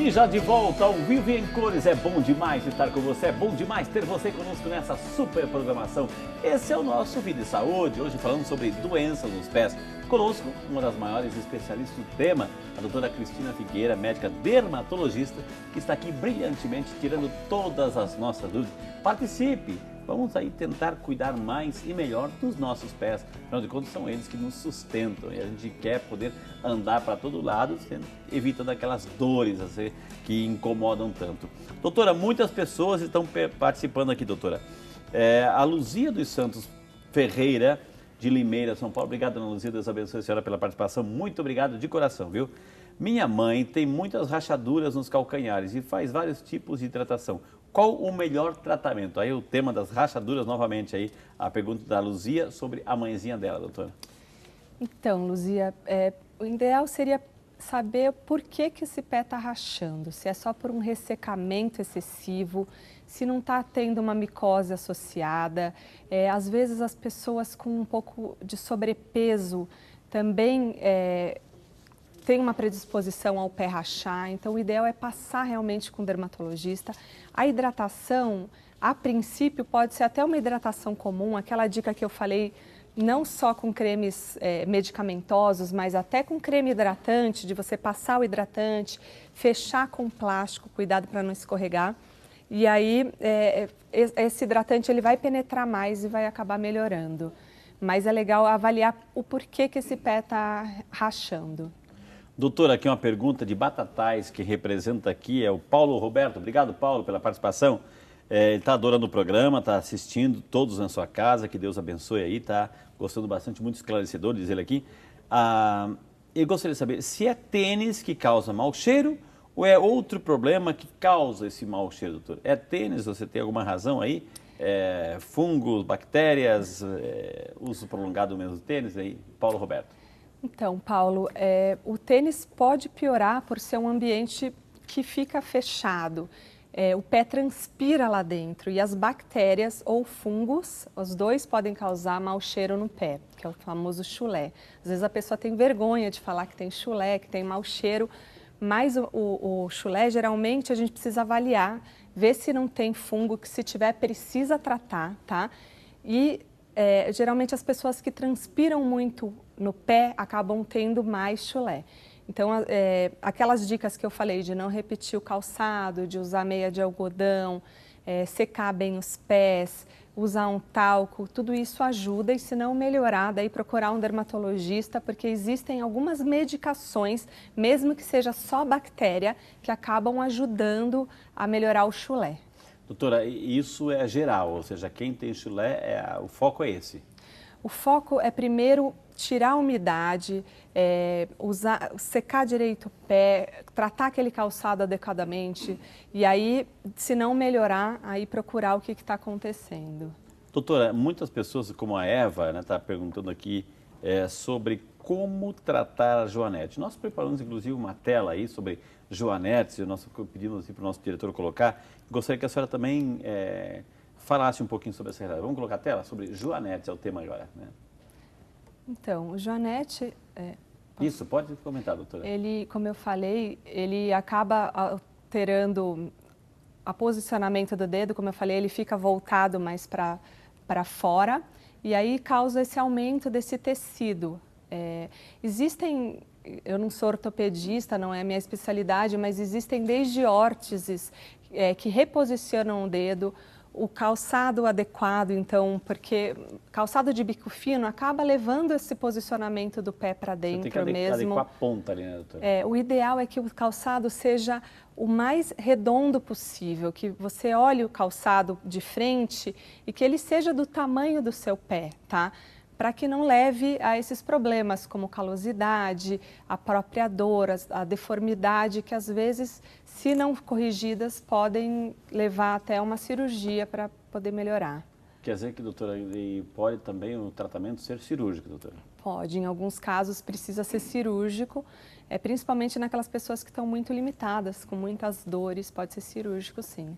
E já de volta ao Vivo em Cores, é bom demais estar com você, é bom demais ter você conosco nessa super programação. Esse é o nosso Vida e Saúde, hoje falando sobre doenças dos pés. Conosco, uma das maiores especialistas do tema, a doutora Cristina Figueira, médica dermatologista, que está aqui brilhantemente tirando todas as nossas dúvidas. Participe! Vamos aí tentar cuidar mais e melhor dos nossos pés. Afinal de contas, são eles que nos sustentam e a gente quer poder andar para todo lado, evitando aquelas dores assim, que incomodam tanto. Doutora, muitas pessoas estão participando aqui, doutora. A Luzia dos Santos Ferreira, de Limeira, São Paulo. Obrigado, Ana Luzia, Deus abençoe a senhora pela participação. Muito obrigado de coração, viu? Minha mãe tem muitas rachaduras nos calcanhares e faz vários tipos de hidratação. Qual o melhor tratamento? Aí o tema das rachaduras, novamente aí, a pergunta da Luzia sobre a mãezinha dela, doutora. Então, Luzia, o ideal seria saber por que esse pé está rachando. Se é só por um ressecamento excessivo, se não está tendo uma micose associada. Às vezes as pessoas com um pouco de sobrepeso também tem uma predisposição ao pé rachar, então o ideal é passar realmente com o dermatologista. A hidratação, a princípio, pode ser até uma hidratação comum, aquela dica que eu falei, não só com cremes medicamentosos, mas até com creme hidratante, de você passar o hidratante, fechar com plástico, cuidado para não escorregar. E aí, esse hidratante ele vai penetrar mais e vai acabar melhorando. Mas é legal avaliar o porquê que esse pé está rachando. Doutora, aqui uma pergunta de Batatais, que representa aqui, é o Paulo Roberto. Obrigado, Paulo, pela participação. Ele está adorando o programa, está assistindo todos na sua casa, que Deus abençoe aí, está gostando bastante, muito esclarecedor, diz ele aqui. Eu gostaria de saber se é tênis que causa mau cheiro ou é outro problema que causa esse mau cheiro, doutor? É tênis, você tem alguma razão aí? Fungos, bactérias, uso prolongado do mesmo tênis aí? Paulo Roberto. Então, Paulo, o tênis pode piorar por ser um ambiente que fica fechado. O pé transpira lá dentro e as bactérias ou fungos, os dois podem causar mau cheiro no pé, que é o famoso chulé. Às vezes a pessoa tem vergonha de falar que tem chulé, que tem mau cheiro, mas o chulé geralmente a gente precisa avaliar, ver se não tem fungo, que se tiver precisa tratar, tá? E geralmente as pessoas que transpiram muito no pé acabam tendo mais chulé. Então, aquelas dicas que eu falei de não repetir o calçado, de usar meia de algodão, secar bem os pés, usar um talco, tudo isso ajuda e se não melhorar, daí procurar um dermatologista, porque existem algumas medicações, mesmo que seja só bactéria, que acabam ajudando a melhorar o chulé. Doutora, isso é geral, ou seja, quem tem chulé, o foco é esse? O foco é primeiro tirar a umidade, secar direito o pé, tratar aquele calçado adequadamente e aí, se não melhorar, aí procurar o que está acontecendo. Doutora, muitas pessoas, como a Eva, está perguntando aqui sobre como tratar a joanete. Nós preparamos, inclusive, uma tela aí sobre joanetes, nós pedimos para o nosso diretor colocar. Gostaria que a senhora também falasse um pouquinho sobre essa realidade. Vamos colocar a tela sobre joanetes, é o tema agora, né? Então, o joanete... Isso, pode comentar, doutora. Ele, como eu falei, ele acaba alterando o posicionamento do dedo, como eu falei, ele fica voltado mais para fora e aí causa esse aumento desse tecido. Existem, eu não sou ortopedista, não é a minha especialidade, mas existem desde órteses que reposicionam o dedo, o calçado adequado, então, porque calçado de bico fino acaba levando esse posicionamento do pé para dentro mesmo. Você tem que adequar a ponta ali, né, doutora? O ideal é que o calçado seja o mais redondo possível, que você olhe o calçado de frente e que ele seja do tamanho do seu pé, tá? Para que não leve a esses problemas como calosidade, a própria dor, a deformidade, que às vezes, se não corrigidas, podem levar até uma cirurgia para poder melhorar. Quer dizer que, doutora, pode também o tratamento ser cirúrgico, doutora? Pode, em alguns casos precisa ser cirúrgico, principalmente naquelas pessoas que estão muito limitadas, com muitas dores, pode ser cirúrgico sim.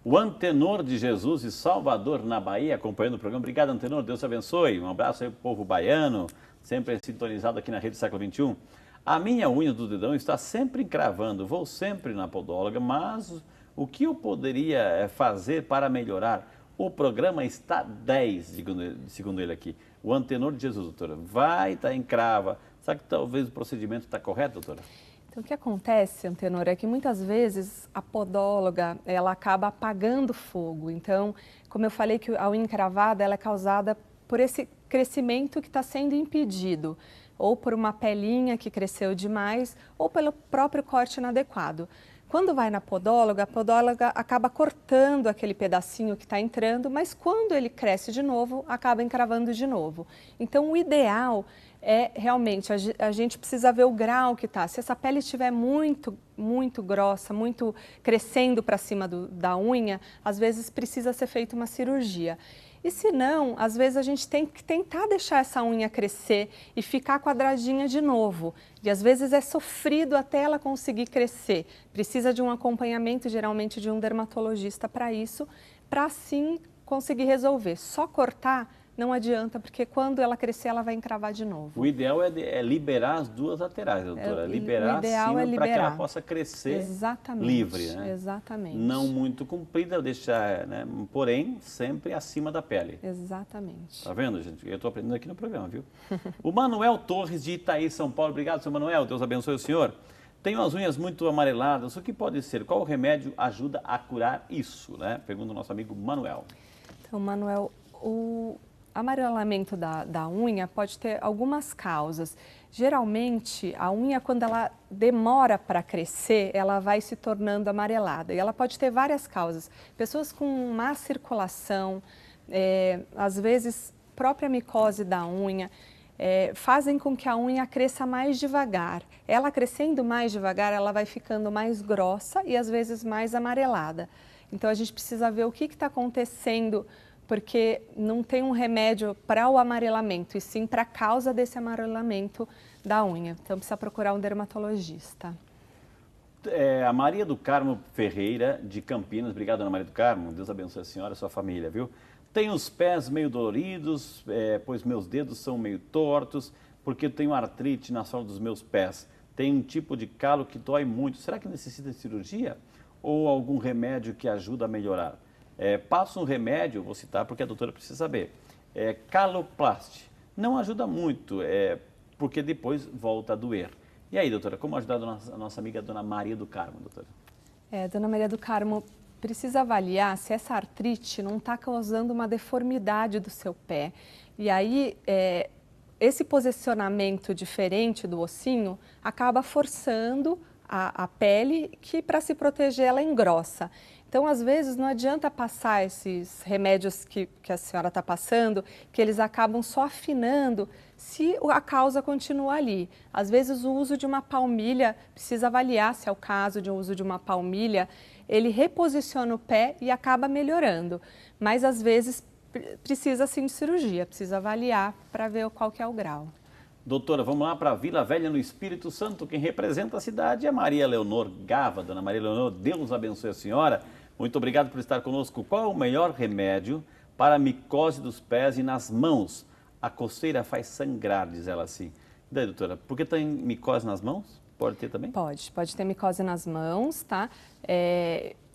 O Antenor de Jesus de Salvador, na Bahia, acompanhando o programa. Obrigado, Antenor. Deus te abençoe. Um abraço aí para o povo baiano, sempre sintonizado aqui na Rede Século XXI. A minha unha do dedão está sempre encravando, vou sempre na podóloga, mas o que eu poderia fazer para melhorar? O programa está 10, segundo ele aqui. O Antenor de Jesus, doutora. Vai, tá encrava. Sabe que talvez o procedimento está correto, doutora? Então, o que acontece, Antenor, é que muitas vezes a podóloga, ela acaba apagando fogo. Então, como eu falei que a unha encravada, ela é causada por esse crescimento que está sendo impedido, ou por uma pelinha que cresceu demais, ou pelo próprio corte inadequado. Quando vai na podóloga, a podóloga acaba cortando aquele pedacinho que está entrando, mas quando ele cresce de novo, acaba encravando de novo. Então, o ideal é realmente, a gente precisa ver o grau que está. Se essa pele estiver muito grossa, muito crescendo para cima da unha, às vezes precisa ser feita uma cirurgia. E se não, às vezes a gente tem que tentar deixar essa unha crescer e ficar quadradinha de novo. E às vezes é sofrido até ela conseguir crescer. Precisa de um acompanhamento, geralmente de um dermatologista para isso, para assim conseguir resolver. Só cortar não adianta, porque quando ela crescer, ela vai encravar de novo. O ideal é liberar as duas laterais, doutora. Liberar acima para que ela possa crescer livre, né? Exatamente. Não muito comprida, deixar, né? Porém, sempre acima da pele. Exatamente. Tá vendo, gente? Eu estou aprendendo aqui no programa, viu? O Manuel Torres, de Itaí, São Paulo. Obrigado, seu Manuel. Deus abençoe o senhor. Tenho as unhas muito amareladas. O que pode ser? Qual remédio ajuda a curar isso, né? Pergunta o nosso amigo Manuel. Então, Manuel, o amarelamento da unha pode ter algumas causas. Geralmente, a unha, quando ela demora para crescer, ela vai se tornando amarelada. E ela pode ter várias causas. Pessoas com má circulação, às vezes, própria micose da unha, fazem com que a unha cresça mais devagar. Ela crescendo mais devagar, ela vai ficando mais grossa e, às vezes, mais amarelada. Então, a gente precisa ver o que está acontecendo, porque não tem um remédio para o amarelamento, e sim para a causa desse amarelamento da unha. Então, precisa procurar um dermatologista. A Maria do Carmo Ferreira, de Campinas. Obrigado, Ana Maria do Carmo. Deus abençoe a senhora e a sua família, viu? Tenho os pés meio doloridos, pois meus dedos são meio tortos, porque eu tenho artrite na sola dos meus pés. Tem um tipo de calo que dói muito. Será que necessita de cirurgia ou algum remédio que ajuda a melhorar? Passa um remédio, vou citar porque a doutora precisa saber, Caloplast. Não ajuda muito, porque depois volta a doer. E aí, doutora, como ajudar a nossa amiga Dona Maria do Carmo, doutora? Dona Maria do Carmo, precisa avaliar se essa artrite não está causando uma deformidade do seu pé. E aí, esse posicionamento diferente do ossinho acaba forçando a pele, que para se proteger ela engrossa. Então, às vezes, não adianta passar esses remédios que a senhora está passando, que eles acabam só afinando se a causa continua ali. Às vezes, o uso de uma palmilha, precisa avaliar se é o caso de um uso de uma palmilha, ele reposiciona o pé e acaba melhorando. Mas, às vezes, precisa sim de cirurgia, precisa avaliar para ver qual que é o grau. Doutora, vamos lá para Vila Velha, no Espírito Santo. Quem representa a cidade é Maria Leonor Gava. Dona Maria Leonor, Deus abençoe a senhora. Muito obrigado por estar conosco. Qual é o melhor remédio para a micose dos pés e nas mãos? A coceira faz sangrar, diz ela assim. E daí, doutora, por que tem micose nas mãos? Pode ter também? Pode ter micose nas mãos, tá?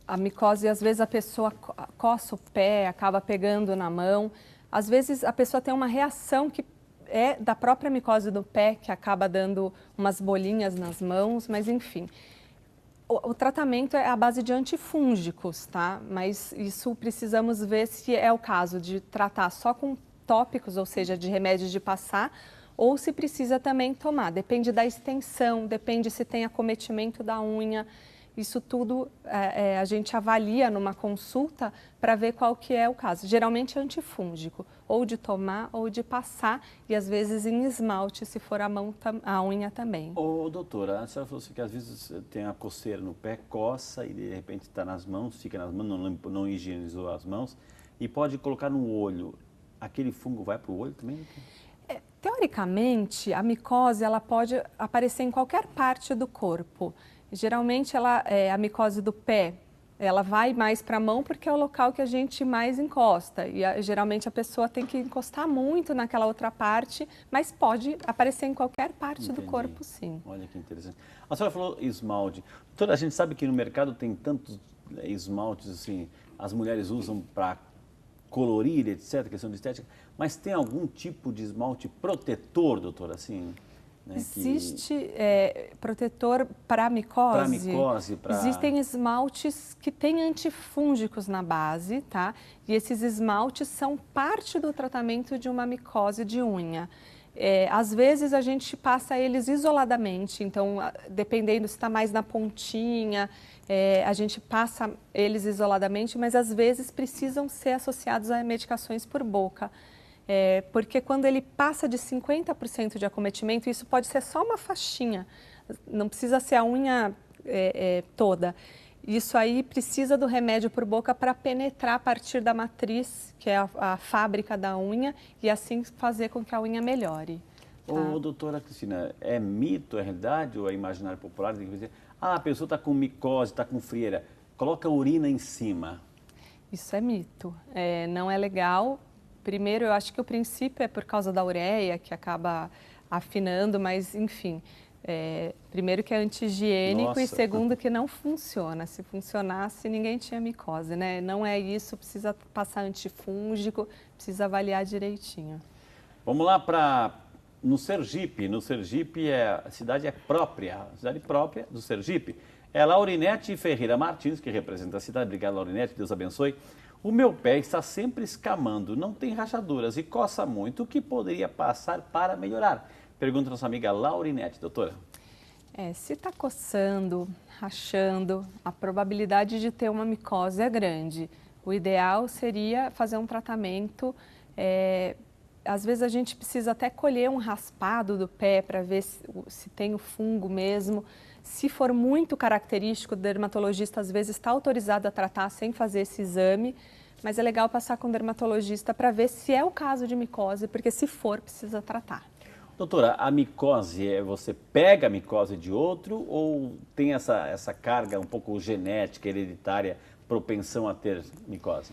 A micose, às vezes a pessoa coça o pé, acaba pegando na mão. Às vezes a pessoa tem uma reação que é da própria micose do pé, que acaba dando umas bolinhas nas mãos, mas enfim. O tratamento é à base de antifúngicos, tá? Mas isso precisamos ver se é o caso de tratar só com tópicos, ou seja, de remédios de passar, ou se precisa também tomar. Depende da extensão, depende se tem acometimento da unha. Isso tudo a gente avalia numa consulta para ver qual que é o caso. Geralmente é antifúngico, ou de tomar ou de passar, e às vezes em esmalte, se for a unha também. Ô, doutora, a senhora falou assim que às vezes tem a coceira no pé, coça e de repente está nas mãos, fica nas mãos, não higienizou as mãos, e pode colocar no olho. Aquele fungo vai para o olho também? Teoricamente, a micose ela pode aparecer em qualquer parte do corpo. Geralmente, a micose do pé Ela vai mais para a mão porque é o local que a gente mais encosta. E geralmente a pessoa tem que encostar muito naquela outra parte, mas pode aparecer em qualquer parte do corpo, sim. Olha que interessante. A senhora falou esmalte. Doutora, a gente sabe que no mercado tem tantos esmaltes, assim, as mulheres usam para colorir, etc., questão de estética, mas tem algum tipo de esmalte protetor, doutora, assim? Né, existe protetor para micose? Para micose, Existem esmaltes que têm antifúngicos na base, tá? E esses esmaltes são parte do tratamento de uma micose de unha. Às vezes a gente passa eles isoladamente, então dependendo se está mais na pontinha, a gente passa eles isoladamente, mas às vezes precisam ser associados a medicações por boca. Porque quando ele passa de 50% de acometimento, isso pode ser só uma faixinha, não precisa ser a unha toda. Isso aí precisa do remédio por boca para penetrar a partir da matriz, que é a fábrica da unha, e assim fazer com que a unha melhore. Tá? Ô, doutora Cristina, é mito, é realidade ou é imaginário popular? Tem que dizer, a pessoa está com micose, está com frieira, coloca urina em cima. Isso é mito, não é legal. Primeiro, eu acho que o princípio é por causa da ureia, que acaba afinando, mas enfim. Primeiro que é anti-higiênico. Nossa. E segundo que não funciona. Se funcionasse, ninguém tinha micose, né? Não é isso, precisa passar antifúngico, precisa avaliar direitinho. Vamos lá no Sergipe. No Sergipe, a cidade própria do Sergipe. É Laurinete Ferreira Martins, que representa a cidade. Obrigado, Laurinete, Deus abençoe. O meu pé está sempre escamando, não tem rachaduras e coça muito. O que poderia passar para melhorar? Pergunta nossa amiga Laurinete, doutora. Se está coçando, rachando, a probabilidade de ter uma micose é grande. O ideal seria fazer um tratamento. Às vezes a gente precisa até colher um raspado do pé para ver se tem o fungo mesmo. Se for muito característico, o dermatologista às vezes está autorizado a tratar sem fazer esse exame, mas é legal passar com o dermatologista para ver se é o caso de micose, porque se for, precisa tratar. Doutora, a micose, você pega a micose de outro ou tem essa carga um pouco genética, hereditária, propensão a ter micose?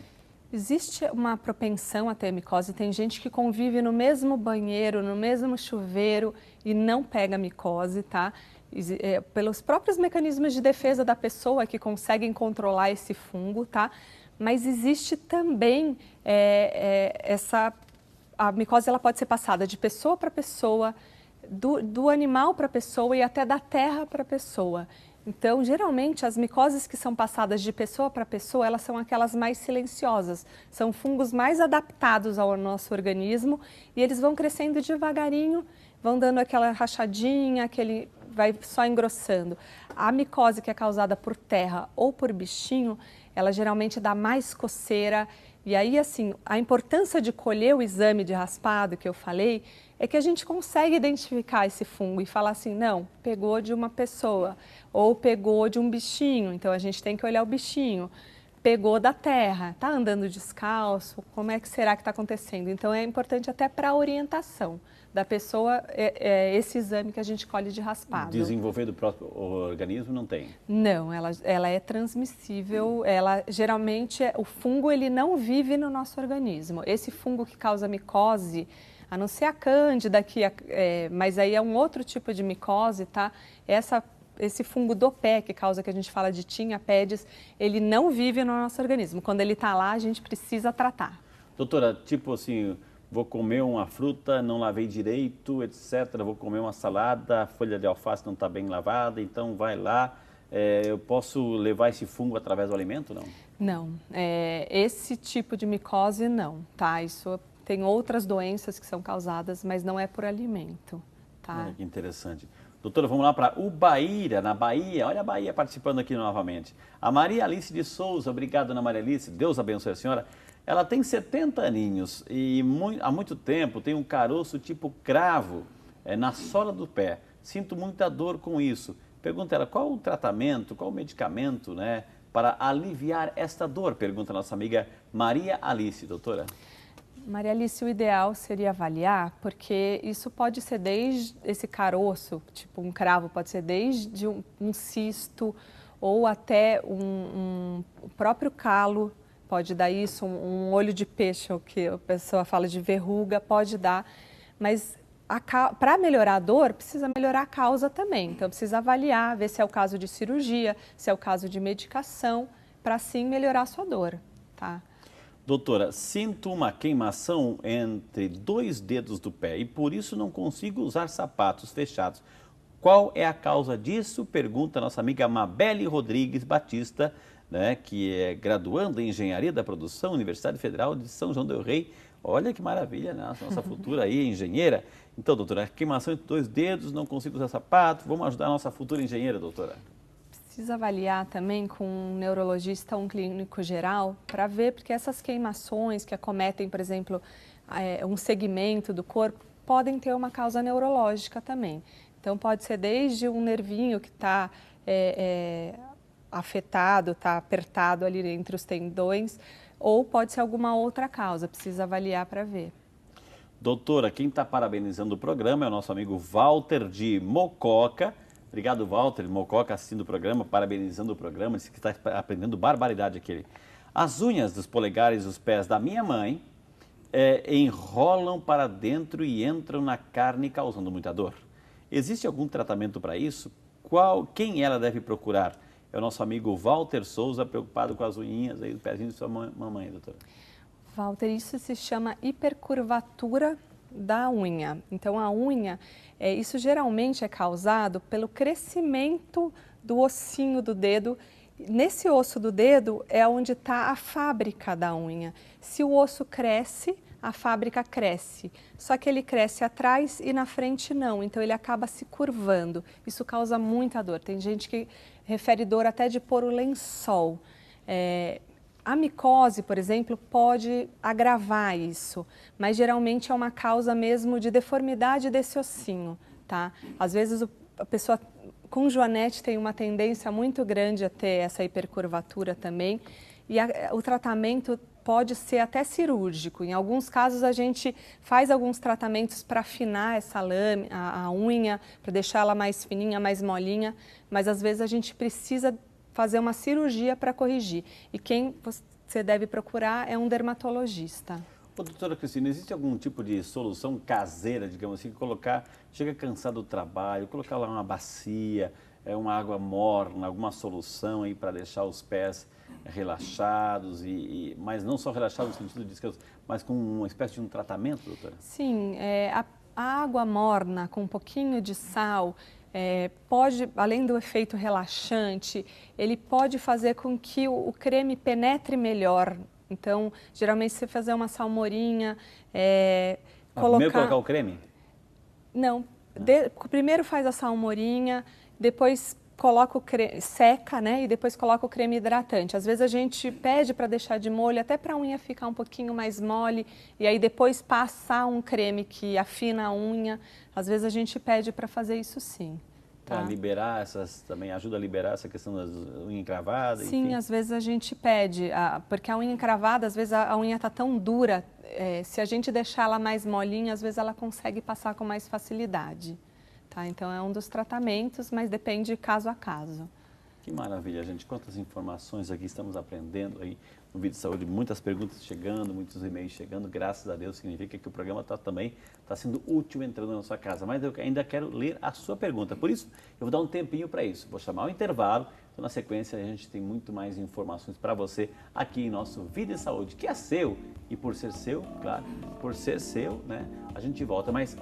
Existe uma propensão a ter micose. Tem gente que convive no mesmo banheiro, no mesmo chuveiro e não pega micose, tá? Pelos próprios mecanismos de defesa da pessoa que conseguem controlar esse fungo, tá? Mas existe também a micose, ela pode ser passada de pessoa para pessoa, do animal para pessoa e até da terra para pessoa. Então, geralmente, as micoses que são passadas de pessoa para pessoa, elas são aquelas mais silenciosas. São fungos mais adaptados ao nosso organismo e eles vão crescendo devagarinho, vão dando aquela rachadinha, vai só engrossando. A micose que é causada por terra ou por bichinho, ela geralmente dá mais coceira. E aí, assim, a importância de colher o exame de raspado que eu falei é que a gente consegue identificar esse fungo e falar assim, não, pegou de uma pessoa ou pegou de um bichinho, então a gente tem que olhar o bichinho. Pegou da terra, está andando descalço, como é que será que está acontecendo? Então é importante até para a orientação da pessoa esse exame que a gente colhe de raspado. Desenvolver do próprio organismo não tem? Não, ela é transmissível, geralmente o fungo ele não vive no nosso organismo. Esse fungo que causa micose, a não ser a cândida, mas aí é um outro tipo de micose, tá? Esse fungo do pé, que causa que a gente fala de tinea pedis, ele não vive no nosso organismo. Quando ele está lá, a gente precisa tratar. Doutora, tipo assim, vou comer uma fruta, não lavei direito, etc. Vou comer uma salada, a folha de alface não está bem lavada, então vai lá. Eu posso levar esse fungo através do alimento, não? Não, esse tipo de micose não, tá? Isso tem outras doenças que são causadas, mas não é por alimento, tá? Olha que interessante. Doutora, vamos lá para Ubaíra, na Bahia. Olha a Bahia participando aqui novamente. A Maria Alice de Souza, obrigado, Dona Maria Alice, Deus abençoe a senhora. Ela tem 70 aninhos e há muito tempo tem um caroço tipo cravo na sola do pé. Sinto muita dor com isso. Pergunta ela, qual o tratamento, qual o medicamento, né, para aliviar esta dor? Pergunta a nossa amiga Maria Alice, doutora. Maria Alice, o ideal seria avaliar, porque isso pode ser desde esse caroço, tipo um cravo, pode ser desde um cisto ou até o próprio calo pode dar isso, um olho de peixe, o que a pessoa fala de verruga, pode dar, mas para melhorar a dor, precisa melhorar a causa também. Então, precisa avaliar, ver se é o caso de cirurgia, se é o caso de medicação, para assim melhorar a sua dor, tá? Doutora, sinto uma queimação entre 2 dedos do pé e por isso não consigo usar sapatos fechados. Qual é a causa disso? Pergunta a nossa amiga Mabelle Rodrigues Batista, né, que é graduanda em Engenharia da Produção, Universidade Federal de São João del Rei. Olha que maravilha, né? Nossa futura aí, engenheira. Então, doutora, queimação entre 2 dedos, não consigo usar sapato. Vamos ajudar a nossa futura engenheira, doutora? Precisa avaliar também com um neurologista ou um clínico geral para ver, porque essas queimações que acometem, por exemplo, um segmento do corpo, podem ter uma causa neurológica também. Então, pode ser desde um nervinho que está afetado, está apertado ali entre os tendões, ou pode ser alguma outra causa, precisa avaliar para ver. Doutora, quem está parabenizando o programa é o nosso amigo Walter de Mococa. Obrigado, Walter de Mococa, assistindo o programa, parabenizando o programa, disse que está aprendendo barbaridade aqui. As unhas dos polegares dos pés da minha mãe enrolam para dentro e entram na carne, causando muita dor. Existe algum tratamento para isso? Quem ela deve procurar? É o nosso amigo Walter Souza, preocupado com as unhinhas aí do pezinho de sua mamãe, doutora. Walter, isso se chama hipercurvatura da unha. Então, a unha, isso geralmente é causado pelo crescimento do ossinho do dedo. Nesse osso do dedo é onde está a fábrica da unha. Se o osso cresce, a fábrica cresce, só que ele cresce atrás e na frente não, então ele acaba se curvando. Isso causa muita dor. Tem gente que refere dor até de pôr o lençol. A micose, por exemplo, pode agravar isso, mas geralmente é uma causa mesmo de deformidade desse ossinho, tá? Às vezes a pessoa com joanete tem uma tendência muito grande a ter essa hipercurvatura também, e o tratamento pode ser até cirúrgico. Em alguns casos a gente faz alguns tratamentos para afinar essa lâmina, a unha, para deixar ela mais fininha, mais molinha, mas às vezes a gente precisa fazer uma cirurgia para corrigir. E quem você deve procurar é um dermatologista. Ô, doutora Cristina, existe algum tipo de solução caseira, digamos assim, chega cansado do trabalho, colocar lá uma bacia, uma água morna, alguma solução aí para deixar os pés relaxados, mas não só relaxados no sentido de descanso, mas com uma espécie de um tratamento, doutora? Sim, a água morna com um pouquinho de sal pode, além do efeito relaxante, ele pode fazer com que o creme penetre melhor. Então, geralmente você fazer uma salmoura, Primeiro colocar o creme? Não, primeiro faz a salmourinha, depois coloca o creme, seca, né? E depois coloca o creme hidratante. Às vezes a gente pede para deixar de molho, até para a unha ficar um pouquinho mais mole, e aí depois passar um creme que afina a unha. Às vezes a gente pede para fazer isso sim. Tá? Para liberar também ajuda a liberar essa questão das unhas encravadas? Sim, enfim. Às vezes a gente pede, porque a unha encravada, às vezes a unha está tão dura, se a gente deixar ela mais molinha, às vezes ela consegue passar com mais facilidade. Tá? Então é um dos tratamentos, mas depende caso a caso. Que maravilha, gente. Quantas informações aqui estamos aprendendo aí no Vídeo de Saúde. Muitas perguntas chegando, muitos e-mails chegando. Graças a Deus, significa que o programa também está sendo útil entrando na sua casa. Mas eu ainda quero ler a sua pergunta. Por isso, eu vou dar um tempinho para isso. Vou chamar o intervalo. Então, na sequência, a gente tem muito mais informações para você aqui em nosso Vida e Saúde, que é seu. E por ser seu, claro, por ser seu, né? A gente volta, mas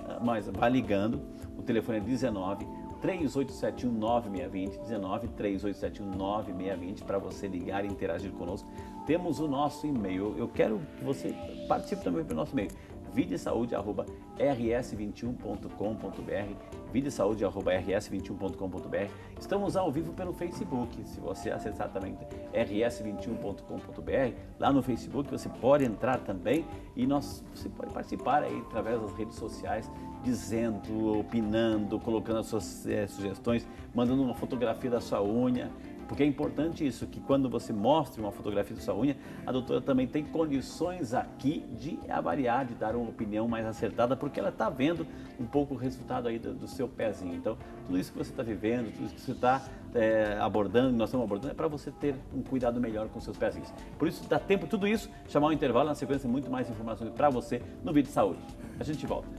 vai ligando. O telefone é 19 3871-9620, 19 3871-9620, para você ligar e interagir conosco. Temos o nosso e-mail. Eu quero que você participe também pelo nosso e-mail, videsaude@rs21.com.br, videsaude@rs21.com.br. Estamos ao vivo pelo Facebook. Se você acessar também rs21.com.br, lá no Facebook você pode entrar também e você pode participar aí através das redes sociais, dizendo, opinando, colocando as suas sugestões, mandando uma fotografia da sua unha. Porque é importante isso, que quando você mostra uma fotografia da sua unha, a doutora também tem condições aqui de avaliar, de dar uma opinião mais acertada, porque ela está vendo um pouco o resultado aí do seu pezinho. Então, tudo isso que você está vivendo, tudo isso que você está abordando, nós estamos abordando, é para você ter um cuidado melhor com os seus pezinhos. Por isso, dá tempo tudo isso, chamar um intervalo, na sequência, muito mais informações para você no Vídeo de Saúde. A gente volta.